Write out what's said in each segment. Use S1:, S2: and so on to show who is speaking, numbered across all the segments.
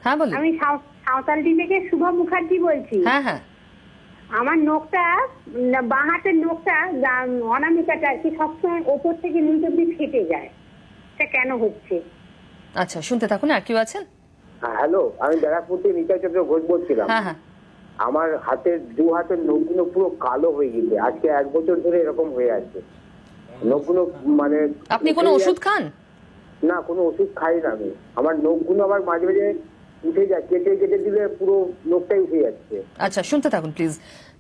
S1: হ্যাঁ বলুন।
S2: আমি সাঁওতালডি থেকে শুভ মুখার্জি বলছি।
S1: হ্যাঁ হ্যাঁ।
S2: আমার নখটা, বাঁ হাতের নখটা, অনামিকাটা আর কি, সবসময় ওপর থেকে নিচ অব্দি ফেটে যায়। এটা কেন হচ্ছে?
S1: আচ্ছা, শুনতে থাকুন। আর কেউ আছেন?
S3: হ্যালো, আমি ব্যারাকপুর থেকে নিতাই চন্দ্র ঘোষ বলছিলাম।
S1: হ্যাঁ হ্যাঁ।
S3: আমার দু হাতের নখগুলো পুরো কালো হয়ে গেছে, আজকে 1 বছর ধরে এরকম হয়ে আছে নখগুলো। মানে
S1: আপনি কোনো ওষুধ খান?
S3: না, কোনো ওষুধ খাই না আমি। আমার নখগুলো আবার মাঝে মাঝে উঠে যায়, কেটে কেটে দিলে পুরো নখটাই উঠে যাচ্ছে।
S1: আচ্ছা, শুনতে থাকুন প্লিজ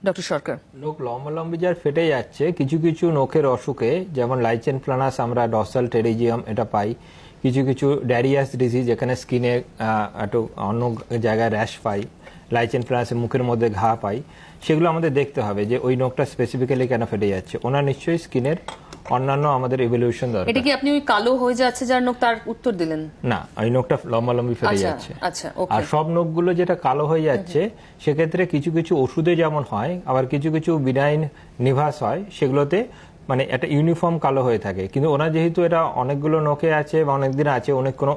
S1: ডক্টর সরকার।
S4: নখ লম্বালম্বি যার ফেটে যাচ্ছে, কিছু কিছু নখের অসুখে, যেমন লাইচেন প্লানাস আমরা ডর্সাল টেরিজিয়াম এটা পাই, কিছু কিছু ড্যারিয়াস ডিজিজ যেখানে স্কিনে একটু অন্য জায়গায় র্যাশ পাই, লাইচেন প্লানাসের মুখের মধ্যে ঘা পাই, সেগুলো আমাদের দেখতে হবে যে ওই নখটা স্পেসিফিক্যালি কেন ফেটে যাচ্ছে। ওনার নিশ্চয়ই স্কিনের অন্যান্য আমাদের ইভ্যালুয়েশন দরকার।
S1: এটা কি আপনি ওই কালো হয়ে যাচ্ছে যার নখ, তার উত্তর দিলেন
S4: না? ওই নখটা লম্বালম্বি ফেটে যাচ্ছে।
S1: আচ্ছা,
S4: আর সব নখগুলো যেটা কালো হয়ে যাচ্ছে সেক্ষেত্রে কিছু কিছু ওষুধে যেমন হয়, আবার কিছু কিছু বিনাইন নিভাস হয়, সেগুলোতে মানে একটা ইউনিফর্ম কালো হয়ে থাকে। কিন্তু ওনার যেহেতু এটা অনেকগুলো নখে আছে বা অনেকদিন আছে, অনেক কোনো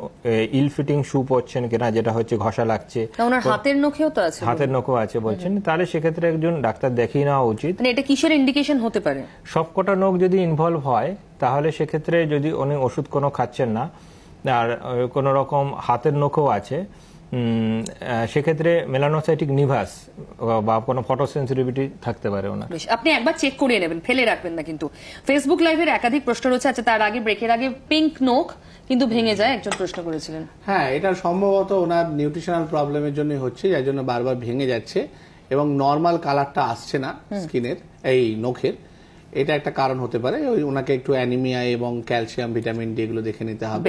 S4: ইল ফিটিং শু পরছেন কিনা, যেটা হচ্ছে ঘষা লাগছে,
S1: ওনার হাতের নখেও তো আছে,
S4: হাতের নখও আছে বলছেন, তাহলে সেক্ষেত্রে একজন ডাক্তার দেখিয়ে নেওয়া উচিত।
S1: মানে এটা কিসের ইন্ডিকেশন হতে পারে?
S4: সবকটা নখ যদি ইনভলভ হয় তাহলে সেক্ষেত্রে যদি উনি ওষুধ কোনো খাচ্ছেন না আর কোনো রকম হাতের নখও আছে, সেক্ষেত্রে মেলানোসাইটিক নিভাস বা কোনো ফটোসেন্সিটিভিটি থাকতে পারে ওনার।
S1: আপনি একবার চেক করিয়ে নেবেন, ফেলে রাখবেন না কিন্তু। ফেসবুক লাইভের একাধিক প্রশ্ন রয়েছে। আচ্ছা, তার আগে ব্রেকের আগে পিঙ্ক নখ কিন্তু ভেঙে যায়, একজন প্রশ্ন করেছিলেন।
S5: হ্যাঁ, এটা সম্ভবত ওনার নিউট্রিশনাল প্রবলেমের জন্য হচ্ছে, যার জন্য বারবার ভেঙে যাচ্ছে এবং নর্মাল কালারটা আসছে না স্কিনের, এই নখের। এটা একটা কারণ হতে পারে। ওনাকে একটু অ্যানিমিয়া এবং ক্যালসিয়াম, ভিটামিন ডি এগুলো দেখে নিতে হবে।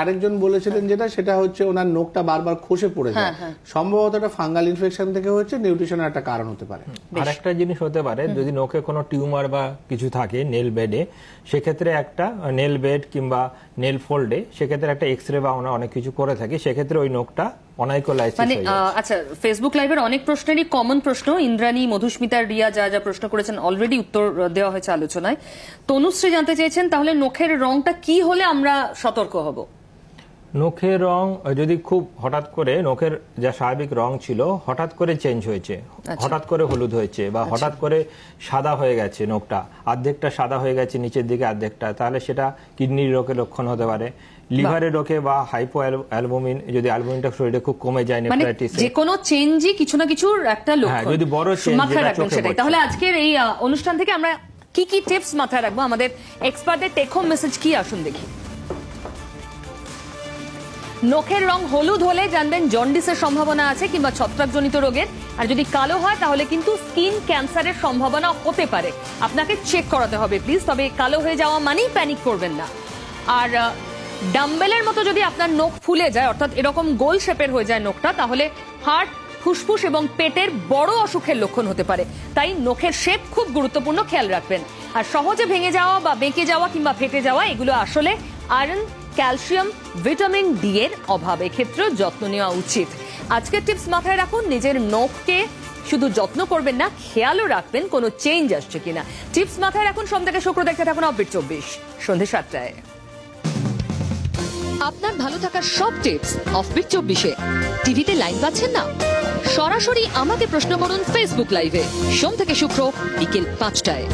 S5: আরেকজন বলেছিলেন যেটা, সেটা হচ্ছে ওনার নখটা বারবার খসে পড়ে যায়, সম্ভবত এটা ফাঙ্গাল ইনফেকশন থেকে হচ্ছে, নিউট্রিশনের একটা কারণ হতে পারে।
S4: আরেকটা জিনিস হতে পারে, যদি নখে কোনো টিউমার বা কিছু থাকে নেল বেডে, সেক্ষেত্রে একটা নেল বেড কিংবা নেল ফোল্ডে সেক্ষেত্রে একটা এক্সরে বা আমরা অনেক কিছু করে থাকি, সেক্ষেত্রে ওই নখটা অনাইকোলাইসিস হয়ে যায়।
S1: আচ্ছা, ফেসবুক লাইভের অনেক প্রশ্নেরই কমন প্রশ্ন, ইন্দ্রাণী, মধুস্মিতা, রিয়া যা যা প্রশ্ন করেছেন অলরেডি উত্তর দেওয়া হয়েছে আলোচনায়। তনুশ্রী জানতে চেয়েছেন, তাহলে নখের রংটা কি হলে আমরা সতর্ক হব?
S4: নখের রং যদি খুব হঠাৎ করে, নখের যা স্বাভাবিক রং ছিল হঠাৎ করে চেঞ্জ হয়েছে, হঠাৎ করে হলুদ হয়েছে বা হঠাৎ করে সাদা হয়ে গেছে, নখটা অর্ধেকটা সাদা হয়ে গেছে নিচের দিকে অর্ধেকটা, তাহলে সেটা কিডনির রোগের লক্ষণ হতে পারে। লিভারের রোগে বা হাইপো অ্যালবুমিন, যদি অ্যালবুমিনটা শরীরে খুব কমে যায়, নেফ্রাইটিস,
S1: যে কোনো চেঞ্জই কিছু না কিছুর একটা লক্ষণ,
S4: যদি বড় চেঞ্জ
S1: মাথায় রাখবেন সেটাই। তাহলে আজকের এই অনুষ্ঠান থেকে আমরা কি কি টিপস মাথায় রাখবো, আমাদের এক্সপার্টদের টেক হোম মেসেজ কি, আসুন দেখি। নখের রং হলুদ হলে জানবেন জন্ডিসের সম্ভাবনা আছে কিংবা ছত্রাকজনিত রোগের, আর যদি কালো হয় তাহলে কিন্তু স্কিন ক্যান্সারের সম্ভাবনা হতে পারে। আপনাকে চেক করাতে হবে প্লিজ। তবে কালো হয়ে যাওয়া মানেই প্যানিক করবেন না। আর ডাম্বেলের মতো যদি আপনার নখ ফুলে যায়, অর্থাৎ এরকম গোল শেপের হয়ে যায় নখটা, তাহলে হার্ট, ফুসফুস এবং পেটের বড় অসুখের লক্ষণ হতে পারে। তাই নখের শেপ খুব গুরুত্বপূর্ণ, খেয়াল রাখবেন। আর সহজে ভেঙে যাওয়া বা বেঁকে যাওয়া কিংবা ফেটে যাওয়া, এগুলো আসলে আয়রন, ক্যালসিয়াম, ভিটামিন ডি এর অভাবে, ক্ষেত্রেও যত্ন নেওয়া উচিত। আজকের টিপস মাথায় রাখুন, নিজের নখকে শুধু যত্ন করবেন না, খেয়ালও রাখবেন কোনো চেঞ্জ আসছে কিনা। টিপস মাথায় রাখুন। সোম থেকে শুক্র দেখতে থাকুন অফবিট 24 সন্ধ্যে 7টায়। আপনার ভালো থাকার সব টিপস অফবিট 24-এ। টিভিতে লাইন পাচ্ছেন না? সরাসরি আমাকে প্রশ্ন করুন ফেসবুক লাইভে, সোম থেকে শুক্র বিকেল 5টায়।